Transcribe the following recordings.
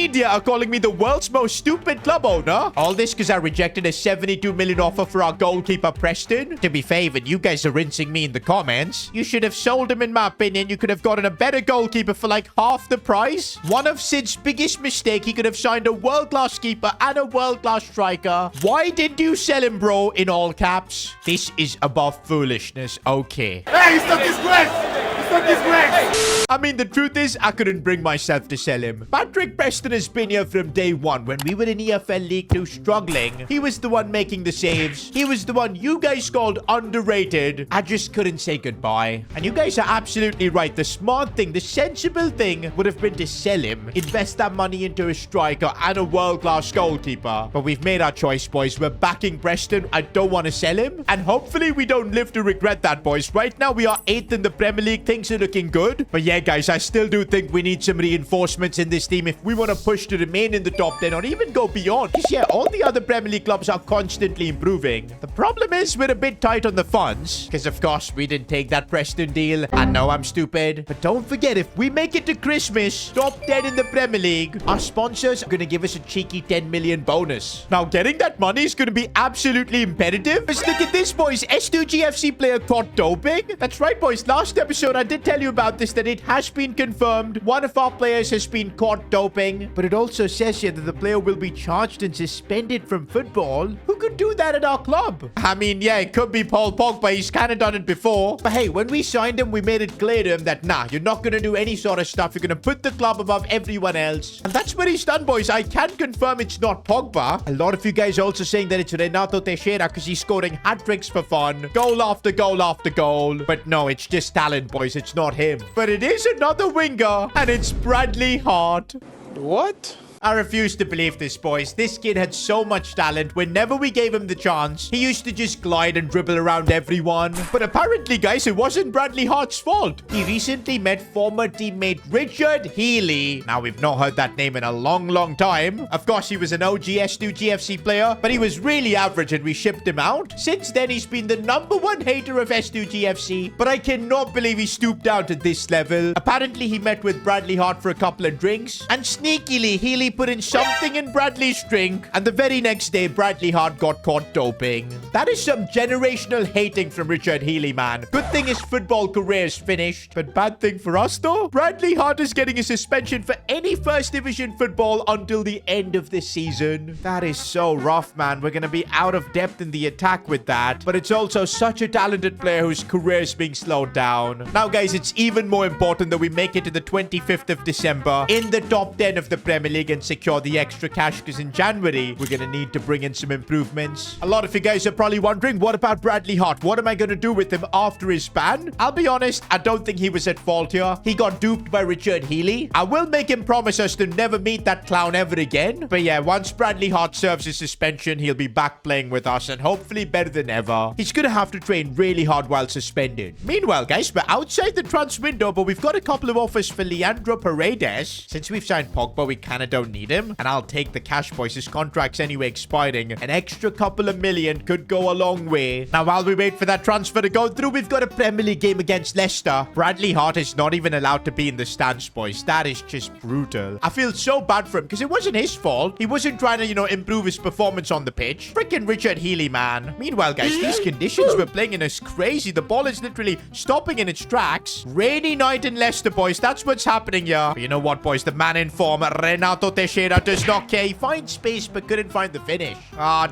media are calling me the world's most stupid club owner. All this because I rejected a 72 million offer for our goalkeeper, Preston. To be fair, even you guys are rinsing me in the comments. You should have sold him, in my opinion. You could have gotten a better goalkeeper for like half the price. One of Sid's biggest mistake. He could have signed a world-class keeper and a world-class striker. Why did you sell him, bro? In all caps. This is above foolishness. Okay. Hey, it's not disgrace! It's not disgrace! I mean, the truth is, I couldn't bring myself to sell him. Patrick Preston has been here from day one. When we were in EFL League 2 struggling, he was the one making the saves. He was the one you guys called underrated. I just couldn't say goodbye. And you guys are absolutely right. The smart thing, the sensible thing would have been to sell him, invest that money into a striker and a world-class goalkeeper. But we've made our choice, boys. We're backing Preston. I don't want to sell him. And hopefully we don't live to regret that, boys. Right now, we are 8th in the Premier League. Things are looking good. But yeah, guys, I still do think we need some reinforcements in this team if we want to push to remain in the top 10 or even go beyond. Because yeah, all the other Premier League clubs are constantly improving. The problem is we're a bit tight on the funds. Because of course, we didn't take that Preston deal. I know I'm stupid. But don't forget, if we make it to Christmas, top 10 in the Premier League, our sponsors are going to give us a cheeky 10 million bonus. Now, getting that money is going to be absolutely imperative. Let's look at this, boys. S2GFC player caught doping. That's right, boys. Last episode, I did tell you about this, that it has been confirmed. One of our players has been caught doping. But it also says here that the player will be charged and suspended from football. Who could do that at our club? I mean, yeah, it could be Paul Pogba. He's kind of done it before. But hey, when we signed him, we made it clear to him that, nah, you're not going to do any sort of stuff. You're going to put the club above everyone else. And that's what he's done, boys. I can confirm it's not Pogba. A lot of you guys also saying that it's Renato Teixeira because he's scoring hat-tricks for fun. Goal after goal after goal. But no, it's just talent, boys. It's not him. But it is another winger, and it's Bradley Hart. What? I refuse to believe this, boys. This kid had so much talent. Whenever we gave him the chance, he used to just glide and dribble around everyone. But apparently, guys, it wasn't Bradley Hart's fault. He recently met former teammate Richard Healy. Now, we've not heard that name in a long, long time. Of course, he was an OG S2 GFC player, but he was really average and we shipped him out. Since then, he's been the #1 hater of S2 GFC, but I cannot believe he stooped down to this level. Apparently, he met with Bradley Hart for a couple of drinks, and sneakily, Healy put in something in Bradley's drink, and the very next day, Bradley Hart got caught doping. That is some generational hating from Richard Healy, man. Good thing his football career is finished, but bad thing for us, though. Bradley Hart is getting a suspension for any first division football until the end of the season. That is so rough, man. We're going to be out of depth in the attack with that, but it's also such a talented player whose career is being slowed down. Now, guys, it's even more important that we make it to the 25th of December in the top 10 of the Premier League and secure the extra cash, because in January, we're going to need to bring in some improvements. A lot of you guys are probably wondering, what about Bradley Hart? What am I going to do with him after his ban? I'll be honest, I don't think he was at fault here. He got duped by Richard Healy. I will make him promise us to never meet that clown ever again. But yeah, once Bradley Hart serves his suspension, he'll be back playing with us and hopefully better than ever. He's going to have to train really hard while suspended. Meanwhile, guys, we're outside the transfer window, but we've got a couple of offers for Leandro Paredes. Since we've signed Pogba, we kind of don't need him. And I'll take the cash, boys. His contract's anyway expiring. An extra couple of million could go a long way. Now, while we wait for that transfer to go through, we've got a Premier League game against Leicester. Bradley Hart is not even allowed to be in the stands, boys. That is just brutal. I feel so bad for him because it wasn't his fault. He wasn't trying to, improve his performance on the pitch. Freaking Richard Healy, man. Meanwhile, guys, these conditions we're playing in is crazy. The ball is literally stopping in its tracks. Rainy night in Leicester, boys. That's what's happening here. But you know what, boys? The man in form, Renato Teixeira, does not care. He finds space but couldn't find the finish.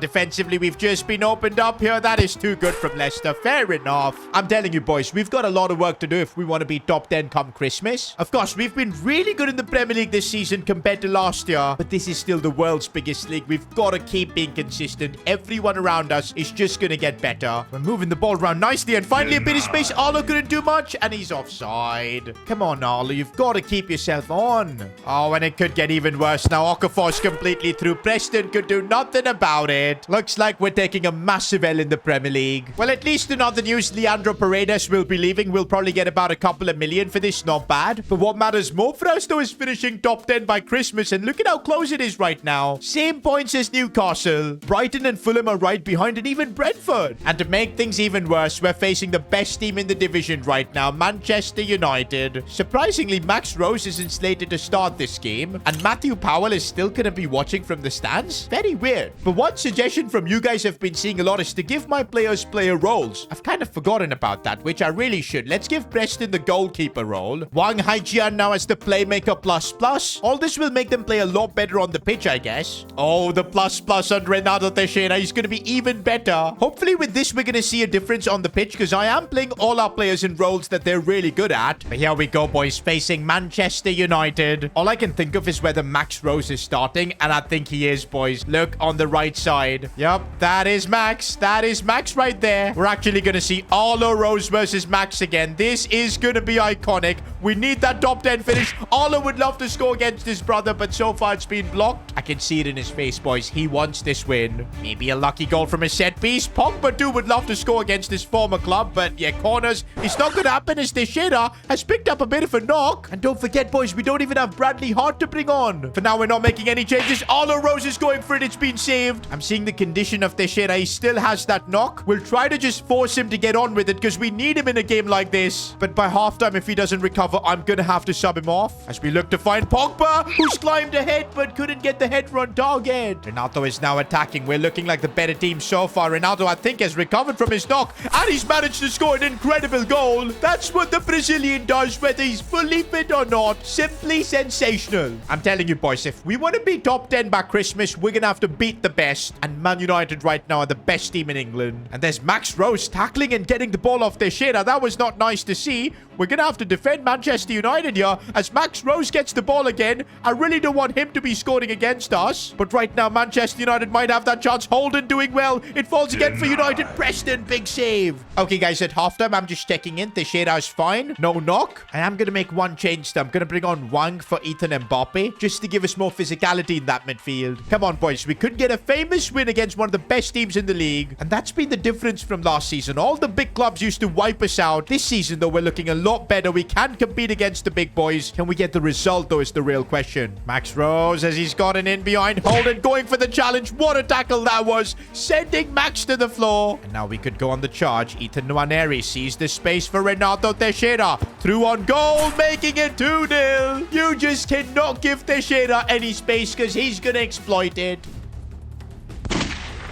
Defensively, we've just been opened up here. That is too good from Leicester. Fair enough. I'm telling you, boys, we've got a lot of work to do if we want to be top 10 come Christmas. Of course, we've been really good in the Premier League this season compared to last year, but this is still the world's biggest league. We've got to keep being consistent. Everyone around us is just going to get better. We're moving the ball around nicely, and finally a bit of space. Arlo couldn't do much, and he's offside. Come on, Arlo. You've got to keep yourself on. Oh, and it could get even worse now. Okafor's completely through. Preston could do nothing about it. Looks like we're taking a massive L in the Premier League. Well, at least in other news, Leandro Paredes will be leaving. We'll probably get about a couple of million for this. Not bad. But what matters more for us, though, is finishing top 10 by Christmas. And look at how close it is right now. Same points as Newcastle. Brighton and Fulham are right behind, and even Brentford. And to make things even worse, we're facing the best team in the division right now, Manchester United. Surprisingly, Max Rose isn't slated to start this game, and Matthew Powell is still going to be watching from the stands? Very weird. But one suggestion from you guys have been seeing a lot is to give my players player roles. I've kind of forgotten about that, which I really should. Let's give Preston the goalkeeper role. Wang Haijian now as the playmaker plus. All this will make them play a lot better on the pitch, I guess. Oh, the plus on Renato Teixeira. He's going to be even better. Hopefully with this, we're going to see a difference on the pitch because I am playing all our players in roles that they're really good at. But here we go, boys, facing Manchester United. All I can think of is whether Max Rose is starting, and I think he is, boys. Look on the right side. Yep, that is Max. That is Max right there. We're actually going to see Arlo Rose versus Max again. This is going to be iconic. We need that top 10 finish. Arlo would love to score against his brother, but so far it's been blocked. I can see it in his face, boys. He wants this win. Maybe a lucky goal from a set piece. Pogba too would love to score against his former club, but yeah, corners. It's not going to happen as Teixeira has picked up a bit of a knock. And don't forget, boys, we don't even have Bradley Hart to bring on. For now, we're not making any changes. Arlo Rose is going for it. It's been saved. I'm seeing the condition of Teixeira. He still has that knock. We'll try to just force him to get on with it because we need him in a game like this. But by halftime, if he doesn't recover, I'm going to have to sub him off as we look to find Pogba, who's climbed ahead but couldn't get the header on target. Renato is now attacking. We're looking like the better team so far. Renato, I think, has recovered from his knock and he's managed to score an incredible goal. That's what the Brazilian does, whether he's fully fit or not. Simply sensational. I'm telling you, boys, if we want to be top 10 by Christmas, we're going to have to beat the best. And Man United right now are the best team in England. And there's Max Rose tackling and getting the ball off Teixeira. That was not nice to see. We're going to have to defend Manchester United here as Max Rose gets the ball again. I really don't want him to be scoring against us. But right now, Manchester United might have that chance. Holden doing well. It falls again for United. Preston, big save. Okay, guys, at halftime, I'm just checking in. Teixeira is fine. No knock. I am going to make one change, though. I'm going to bring on Wang for Ethan Mbappe just to give us more physicality in that midfield. Come on, boys. We could get a famous win against one of the best teams in the league. And that's been the difference from last season. All the big clubs used to wipe us out. This season, though, we're looking a lot better. We can compete against the big boys. Can we get the result, though, is the real question. Max Rose, as he's gotten in behind Holden, going for the challenge. What a tackle that was. Sending Max to the floor. And now we could go on the charge. Ethan Nwaneri sees the space for Renato Teixeira. Through on goal, making it 2-0. You just cannot give Teixeira any space because he's going to exploit it.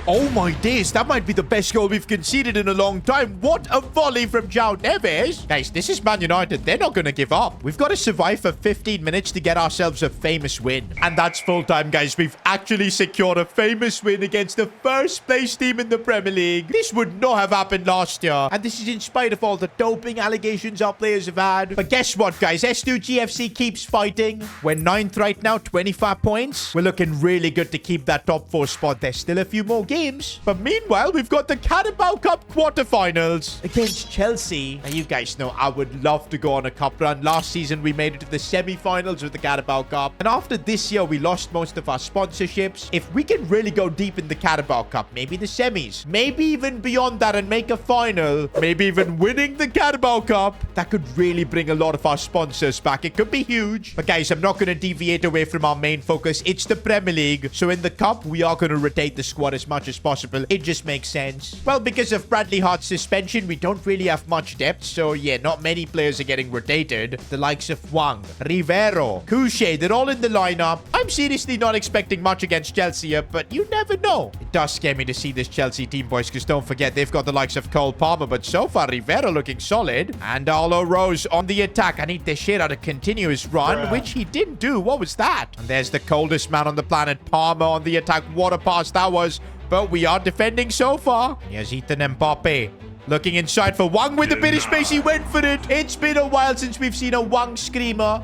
Oh my days, that might be the best goal we've conceded in a long time. What a volley from João Neves. Guys, this is Man United. They're not going to give up. We've got to survive for 15 minutes to get ourselves a famous win. And that's full time, guys. We've actually secured a famous win against the first place team in the Premier League. This would not have happened last year. And this is in spite of all the doping allegations our players have had. But guess what, guys? S2GFC keeps fighting. We're 9th right now, 25 points. We're looking really good to keep that top 4 spot. There's still a few more games. But meanwhile, we've got the Carabao Cup quarterfinals against Chelsea. Now, you guys know I would love to go on a cup run. Last season, we made it to the semi-finals of the Carabao Cup. And after this year, we lost most of our sponsorships. If we can really go deep in the Carabao Cup, maybe the semis, maybe even beyond that and make a final, maybe even winning the Carabao Cup, that could really bring a lot of our sponsors back. It could be huge. But guys, I'm not going to deviate away from our main focus. It's the Premier League. So in the cup, we are going to rotate the squad as much as possible. It just makes sense. Well, because of Bradley Hart's suspension, we don't really have much depth. So yeah, not many players are getting rotated. The likes of Wang, Rivero, Couché, they're all in the lineup. I'm seriously not expecting much against Chelsea here, but you never know. It does scare me to see this Chelsea team, boys, because don't forget, they've got the likes of Cole Palmer, but so far, Rivero looking solid. And Arlo Rose on the attack. I need Teixeira to continue his run, which he didn't do. What was that? And there's the coldest man on the planet, Palmer on the attack. What a pass that was. But we are defending so far. Here's Ethan Mbappe. Looking inside for Wang with a bit of space. He went for it. It's been a while since we've seen a Wang screamer.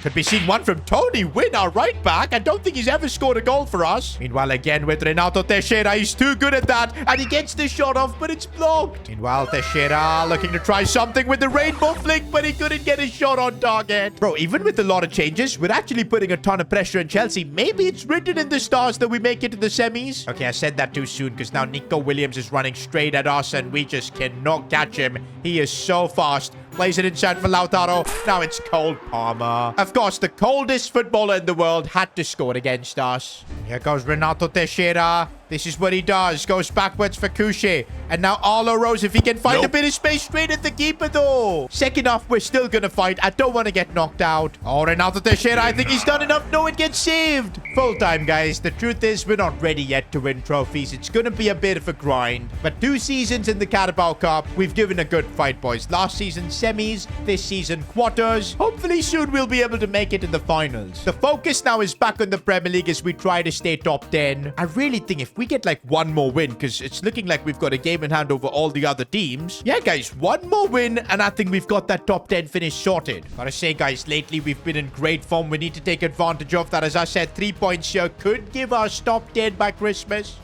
Could be seeing one from Tony Wynn, our right back. I don't think he's ever scored a goal for us. Meanwhile, again with Renato Teixeira. He's too good at that. And he gets the shot off, but it's blocked. Meanwhile, Teixeira looking to try something with the rainbow flick, but he couldn't get his shot on target. Bro, even with a lot of changes, we're actually putting a ton of pressure on Chelsea. Maybe it's written in the stars that we make it to the semis. Okay, I said that too soon because now Nico Williams is running straight at us and we just cannot catch him. He is so fast. Plays it inside for Lautaro. Now it's Cole Palmer. Of course, the coldest footballer in the world had to score against us. Here goes Renato Teixeira. This is what he does. Goes backwards for Couché. And now Arlo Rose, if he can find a bit of space straight at the keeper, though. Second half, we're still going to fight. I don't want to get knocked out. Oh, Renato Teixeira, I think he's done enough. No, it gets saved. Full time, guys. The truth is, we're not ready yet to win trophies. It's going to be a bit of a grind. But 2 seasons in the Carabao Cup, we've given a good fight, boys. Last season, semis. This season, quarters. Hopefully, soon we'll be able to make it in the finals. The focus now is back on the Premier League as we try to stay top 10. I really think if we get like one more win, because it's looking like we've got a game in hand over all the other teams. Yeah, guys, one more win, and I think we've got that top 10 finish sorted. Gotta say, guys, lately we've been in great form. We need to take advantage of that. As I said, 3 points here could give us top 10 by Christmas.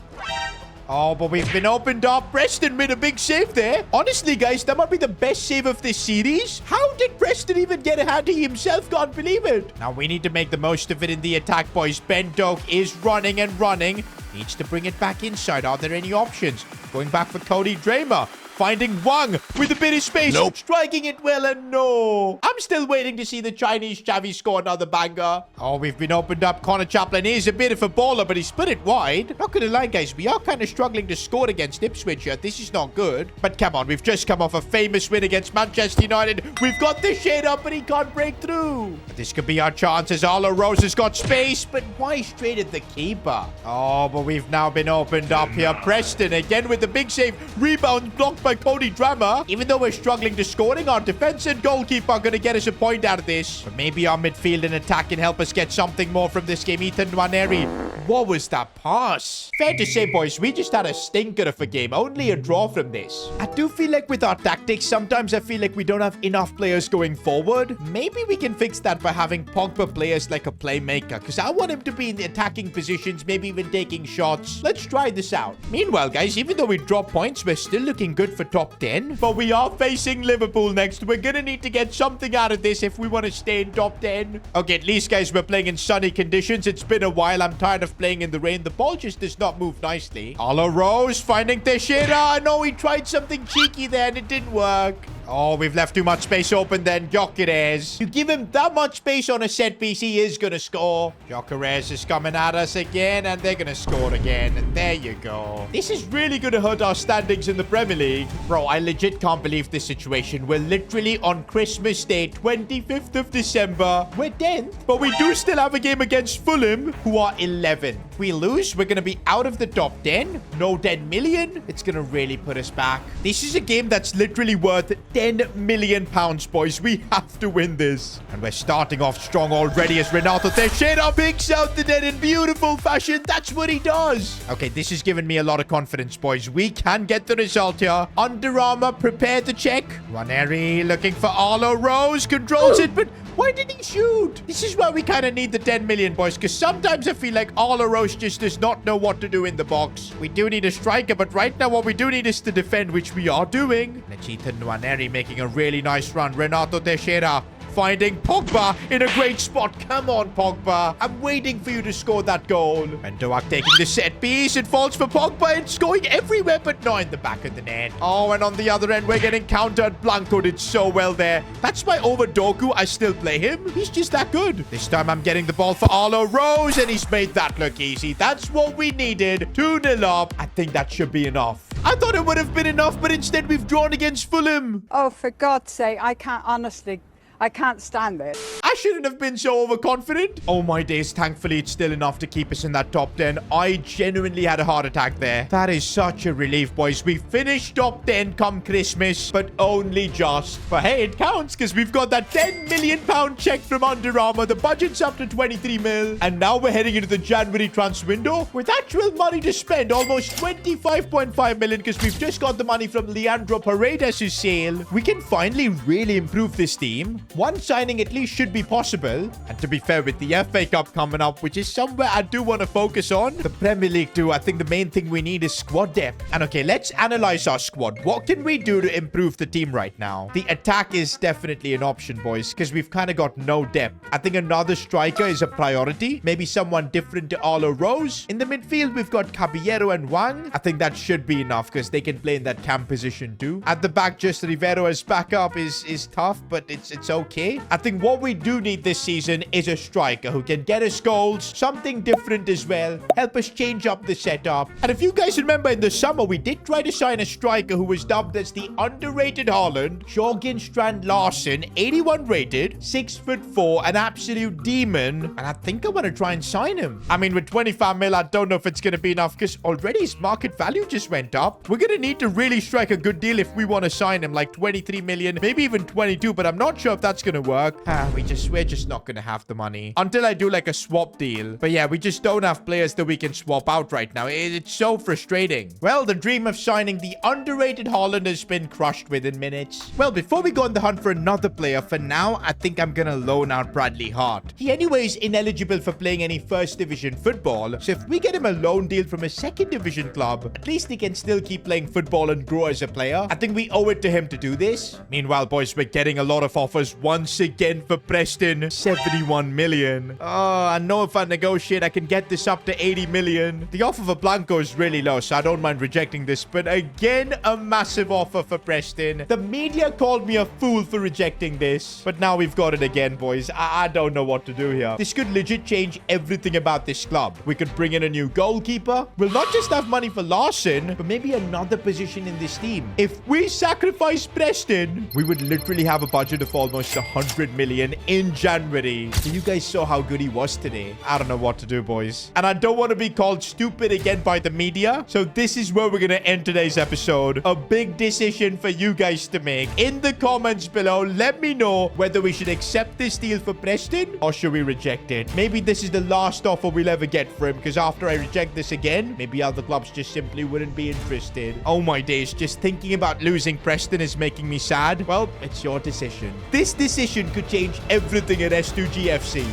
Oh, but we've been opened up. Preston made a big save there. Honestly, guys, that might be the best save of this series. How did Preston even get a hand? He himself can't believe it. Now, we need to make the most of it in the attack, boys. Ben Doak is running and running. Needs to bring it back inside. Are there any options? Going back for Cody Dramer. Finding Wang with a bit of space. Nope. Striking it well, and no. I'm still waiting to see the Chinese Xavi score another banger. Oh, we've been opened up. Connor Chaplin is a bit of a baller, but he's put it wide. Not gonna lie, guys. We are kind of struggling to score against Ipswich here. This is not good. But come on, we've just come off a famous win against Manchester United. We've got the shade up, but he can't break through. But this could be our chances. Arlo Rose has got space, but why straight at the keeper? Oh, but we've now been opened up here. Preston again with the big save. Rebound blocked by Cody Dramer. Even though we're struggling to scoring, our defense and goalkeeper are going to get us a point out of this. But maybe our midfield and attack can help us get something more from this game. Ethan Nwaneri. What was that pass? Fair to say, boys, we just had a stinker of a game. Only a draw from this. I do feel like with our tactics, sometimes I feel like we don't have enough players going forward. Maybe we can fix that by having Pogba play as like a playmaker, because I want him to be in the attacking positions, maybe even taking shots. Let's try this out. Meanwhile, guys, even though we drop points, we're still looking good for top 10. But we are facing Liverpool next. We're gonna need to get something out of this if we want to stay in top 10. Okay, at least, guys, we're playing in sunny conditions. It's been a while. I'm tired of playing in the rain. The ball just does not move nicely. Arlo Rose finding Teixeira. I know he tried something cheeky there and it didn't work. Oh, we've left too much space open then. Gyökeres. You give him that much space on a set piece, he is going to score. Gyökeres is coming at us again, and they're going to score again. And there you go. This is really going to hurt our standings in the Premier League. Bro, I legit can't believe this situation. We're literally on Christmas Day, 25th of December. We're 10th, but we do still have a game against Fulham, who are 11th. If we lose, we're going to be out of the top 10. No 10 million. It's going to really put us back. This is a game that's literally worth 10 million pounds, boys. We have to win this. And we're starting off strong already as Renato Teixeira picks out the net in beautiful fashion. That's what he does. Okay, this has given me a lot of confidence, boys. We can get the result here. Under Armour, prepare to check. Nwaneri looking for Arlo Rose. Controls it, but why did he shoot? This is why we kind of need the 10 million, boys, because sometimes I feel like Arlo Rose just does not know what to do in the box. We do need a striker, but right now what we do need is to defend, which we are doing. Ethan Nwaneri making a really nice run. Renato Teixeira finding Pogba in a great spot. Come on, Pogba. I'm waiting for you to score that goal. And Doak taking the set piece. It falls for Pogba. It's going everywhere, but not in the back of the net. Oh, and on the other end, we're getting countered. Blanco did so well there. That's why over Doku, I still play him. He's just that good. This time, I'm getting the ball for Arlo Rose, and he's made that look easy. That's what we needed. 2-0 up. I think that should be enough. I thought it would have been enough, but instead we've drawn against Fulham. Oh, for God's sake, I can't stand it. I shouldn't have been so overconfident. Oh my days, thankfully it's still enough to keep us in that top 10. I genuinely had a heart attack there. That is such a relief, boys. We finished top 10 come Christmas, but only just. But hey, it counts because we've got that 10 million pound check from Under Armour. The budget's up to 23 mil. And now we're heading into the January transfer window with actual money to spend. Almost 25.5 million because we've just got the money from Leandro Paredes' sale. We can finally really improve this team. One signing at least should be possible. And to be fair, with the FA Cup coming up, which is somewhere I do want to focus on, the Premier League too, I think the main thing we need is squad depth. And okay, let's analyze our squad. What can we do to improve the team right now? The attack is definitely an option, boys, because we've kind of got no depth. I think another striker is a priority. Maybe someone different to Arlo Rose. In the midfield, we've got Caballero and Wang. I think that should be enough because they can play in that cam position too. At the back, just Rivero as backup is tough, but it's okay. I think what we do need this season is a striker who can get us goals, something different as well, help us change up the setup. And if you guys remember in the summer, we did try to sign a striker who was dubbed as the underrated Haaland, Jorgen Strand Larsen, 81 rated, 6'4", an absolute demon. And I think I want to try and sign him. I mean, with 25 mil, I don't know if it's going to be enough because already his market value just went up. We're going to need to really strike a good deal if we want to sign him, like 23 million, maybe even 22, but I'm not sure if that's going to work. We're just not going to have the money until I do like a swap deal. But yeah, we just don't have players that we can swap out right now. It's so frustrating. Well, the dream of signing the underrated Haaland has been crushed within minutes. Well, before we go on the hunt for another player, for now, I think I'm going to loan out Bradley Hart. He anyway is ineligible for playing any first division football. So if we get him a loan deal from a second division club, at least he can still keep playing football and grow as a player. I think we owe it to him to do this. Meanwhile, boys, we're getting a lot of offers once again for Preston. 71 million. Oh, I know if I negotiate, I can get this up to 80 million. The offer for Blanco is really low, so I don't mind rejecting this. But again, a massive offer for Preston. The media called me a fool for rejecting this. But now we've got it again, boys. I don't know what to do here. This could legit change everything about this club. We could bring in a new goalkeeper. We'll not just have money for Larsen, but maybe another position in this team. If we sacrifice Preston, we would literally have a budget of almost 100 million in January. You guys saw how good he was today. I don't know what to do, boys. And I don't want to be called stupid again by the media. So this is where we're going to end today's episode. A big decision for you guys to make. In the comments below, let me know whether we should accept this deal for Preston or should we reject it. Maybe this is the last offer we'll ever get for him, because after I reject this again, maybe other clubs just simply wouldn't be interested. Oh my days, just thinking about losing Preston is making me sad. Well, it's your decision. This decision could change everything at S2GFC.